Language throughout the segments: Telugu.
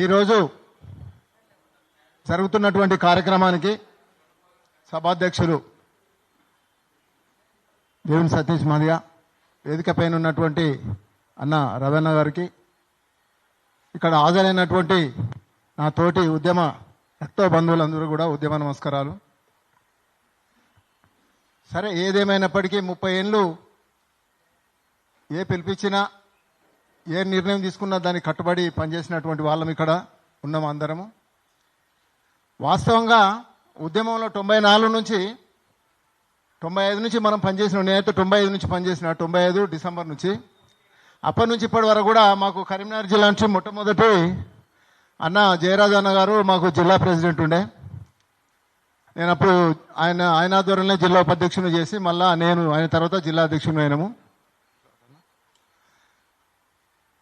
ఈరోజు జరుగుతున్నటువంటి కార్యక్రమానికి సభాధ్యక్షులు దేవుని సతీష్ మాదిగ, వేదిక పైన ఉన్నటువంటి అన్న రవణ గారికి, ఇక్కడ హాజరైనటువంటి నా తోటి ఉద్యమ రక్త బంధువులందరూ కూడా ఉద్యమ నమస్కారాలు. సరే, ఏదేమైనప్పటికీ 30 ఏళ్ళు ఏ పిలిపించినా ఏ నిర్ణయం తీసుకున్నా దానికి కట్టుబడి పనిచేసినటువంటి వాళ్ళం ఇక్కడ ఉన్నాము అందరము. వాస్తవంగా ఉద్యమంలో 94 నుంచి 95 నుంచి మనం పనిచేసిన, నేనైతే 95 నుంచి పనిచేసిన, 95 డిసెంబర్ నుంచి. అప్పటి నుంచి ఇప్పటి వరకు కూడా మాకు కరీంనగర్ జిల్లా నుంచి మొట్టమొదటి అన్న జయరాజ్ అన్న గారు మాకు జిల్లా ప్రెసిడెంట్ ఉండే. నేను అప్పుడు ఆయన ఆధ్వర్యంలో జిల్లా ఉపాధ్యక్షుని చేసి మళ్ళా నేను ఆయన తర్వాత జిల్లా అధ్యక్షుని అయినాము.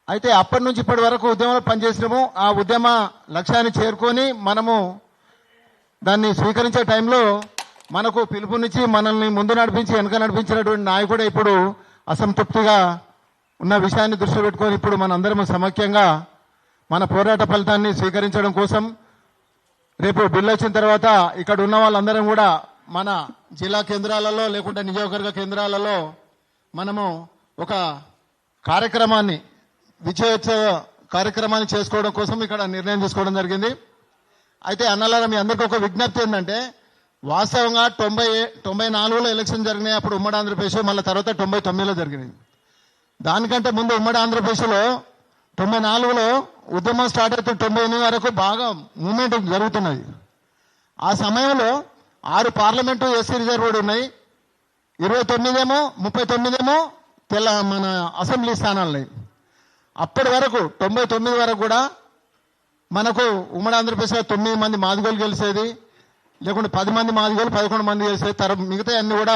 అయితే అప్పటి నుంచి ఇప్పటి వరకు ఉద్యమంలో పనిచేసినాము. ఆ ఉద్యమ లక్ష్యాన్ని చేరుకొని మనము దాన్ని స్వీకరించే టైంలో మనకు పిలుపునిచ్చి మనల్ని ముందు నడిపించి వెనక నడిపించినటువంటి నాయకుడే ఇప్పుడు అసంతృప్తిగా ఉన్న విషయాన్ని దృష్టిలో పెట్టుకొని ఇప్పుడు మనందరం సమైక్యంగా మన పోరాట ఫలితాన్ని స్వీకరించడం కోసం రేపు బిల్లు వచ్చిన తర్వాత ఇక్కడ ఉన్న వాళ్ళందరం కూడా మన జిల్లా కేంద్రాలలో లేకుంటే నియోజకవర్గ కేంద్రాలలో మనము ఒక కార్యక్రమాన్ని, విజయోత్సవ కార్యక్రమాన్ని చేసుకోవడం కోసం ఇక్కడ నిర్ణయం తీసుకోవడం జరిగింది. అయితే అన్నలారా, మీ అందరికీ ఒక విజ్ఞప్తి ఏంటంటే, వాస్తవంగా 94లో ఎలక్షన్ జరిగినాయి. అప్పుడు ఉమ్మడి ఆంధ్రప్రదేశ్, మళ్ళీ తర్వాత 99లో జరిగినాయి. దానికంటే ముందు ఉమ్మడి ఆంధ్రప్రదేశ్లో 94లో ఉద్యమం స్టార్ట్ అవుతుంది. 98 వరకు బాగా మూమెంట్ జరుగుతున్నది. ఆ సమయంలో 6 పార్లమెంటు ఎస్సీ రిజర్వ్డ్ ఉన్నాయి, 29 ఏమో 39 మన అసెంబ్లీ స్థానాలున్నాయి. అప్పటి వరకు 99 వరకు కూడా మనకు ఉమ్మడి ఆంధ్రప్రదేశ్లో 9 మంది మాదిగోలు గెలిచేది, లేకుంటే 10 మంది మాదిగోలు 11 మంది గెలిచేది. మిగతా అన్ని కూడా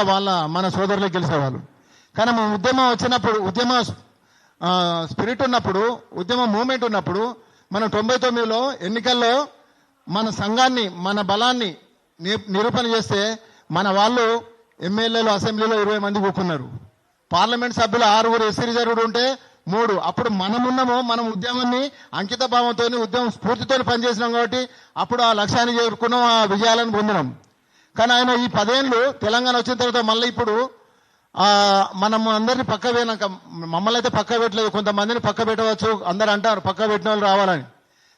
మన సోదరులకు గెలిచేవాళ్ళు. కానీ ఉద్యమం వచ్చినప్పుడు, ఉద్యమ స్పిరిట్ ఉన్నప్పుడు, ఉద్యమ మూమెంట్ ఉన్నప్పుడు, మనం 99లో ఎన్నికల్లో మన సంఘాన్ని, మన బలాన్ని నిరూపణ చేస్తే మన వాళ్ళు ఎమ్మెల్యేలు అసెంబ్లీలో 20 మంది కూర్చున్నారు. పార్లమెంట్ సభ్యులు 6 ఎస్సీ రిజర్వ్డ్ ఉంటే 3. అప్పుడు మనం ఉద్యమాన్ని అంకిత భావంతో, ఉద్యమం స్ఫూర్తితో పనిచేసినాం కాబట్టి అప్పుడు ఆ లక్ష్యాన్ని చేరుకున్నాం, ఆ విజయాలను పొందినాం. కానీ ఆయన ఈ 10 ఏళ్ళు తెలంగాణ వచ్చిన తర్వాత మళ్ళీ ఇప్పుడు మనం అందరినీ పక్క పోయినాక, మమ్మల్ని అయితే పక్క పెట్టలేదు, కొంతమందిని పక్క పెట్టవచ్చు, అందరు అంటారు పక్క పెట్టిన వాళ్ళు రావాలని.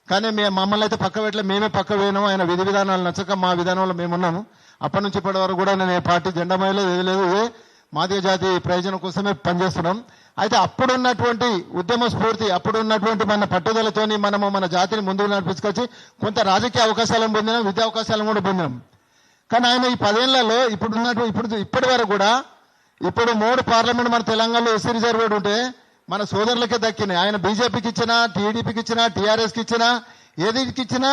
కానీ మమ్మల్ని అయితే పక్క పెట్టలేదు, మేమే పక్క పోయినాము. ఆయన విధి విధానాలు నచ్చక మా విధానంలో మేమున్నాము. అప్పటి నుంచి ఇప్పటి వరకు కూడా నేను ఏ పార్టీ జెండా మైలేదు, ఏది లేదు, మాదిగ జాతి ప్రయోజనం కోసమే పనిచేస్తున్నాం. అయితే అప్పుడున్నటువంటి ఉద్యమ స్ఫూర్తి, అప్పుడున్నటువంటి మన పట్టుదలతోని మనము మన జాతిని ముందుకు నడిపించుకొచ్చి కొంత రాజకీయ అవకాశాలను పొందినాం, విద్యా అవకాశాలను కూడా పొందినాం. కానీ ఆయన ఈ 10 ఏళ్లలో ఇప్పటి వరకు కూడా ఇప్పుడు 3 పార్లమెంట్ మన తెలంగాణలో ఎస్సీ రిజర్వ్డ్ ఉంటే మన సోదరులకే దక్కినాయి. ఆయన బీజేపీకి ఇచ్చినా, టీడీపీకి ఇచ్చినా, టీఆర్ఎస్కి ఇచ్చినా, ఏదికి ఇచ్చినా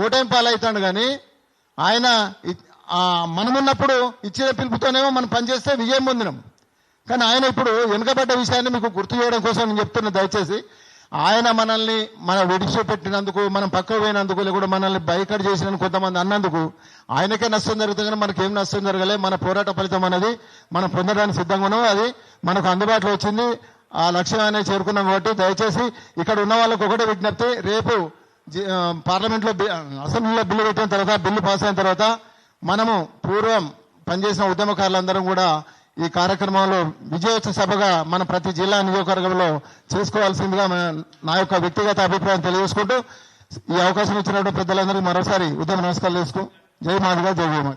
ఓటమి పాలవుతాడు. కానీ ఆయన మనమున్నప్పుడు ఇచ్చిన పిలుపుతోనేమో మనం పనిచేస్తే విజయం పొందినాం. కానీ ఆయన ఇప్పుడు వెనుకబడ్డ విషయాన్ని మీకు గుర్తు చేయడం కోసం నేను చెప్తున్నా. దయచేసి ఆయన మనల్ని విడిచిపెట్టినందుకు, మనం పక్కకు పోయినందుకు, లేకుండా మనల్ని బైకట్ చేసినందుకు కొంతమంది అన్నందుకు ఆయనకే నష్టం జరుగుతుంది. కానీ మనకేం నష్టం జరగలే. మన పోరాట ఫలితం అనేది మనం పొందడానికి సిద్ధంగా ఉన్నాం. అది మనకు అందుబాటులో వచ్చింది. ఆ లక్ష్యం అనేది చేరుకున్నాం. కాబట్టి దయచేసి ఇక్కడ ఉన్న వాళ్ళకు ఒకటే విజ్ఞప్తి, రేపు పార్లమెంట్లో అసెంబ్లీలో బిల్లు పెట్టిన తర్వాత, బిల్లు పాస్ అయిన తర్వాత మనము పూర్వం పనిచేసిన ఉద్యమకారులందరం కూడా ఈ కార్యక్రమంలో విజయోత్సవ సభగా మన ప్రతి జిల్లా నియోజకవర్గంలో చేసుకోవాల్సిందిగా నా యొక్క వ్యక్తిగత అభిప్రాయం తెలియజేసుకుంటూ ఈ అవకాశం ఇచ్చినటువంటి పెద్దలందరికీ మరోసారి ఉద్యమ నమస్కారాలు చేసుకు. జై మాదిగ, జై భీమ.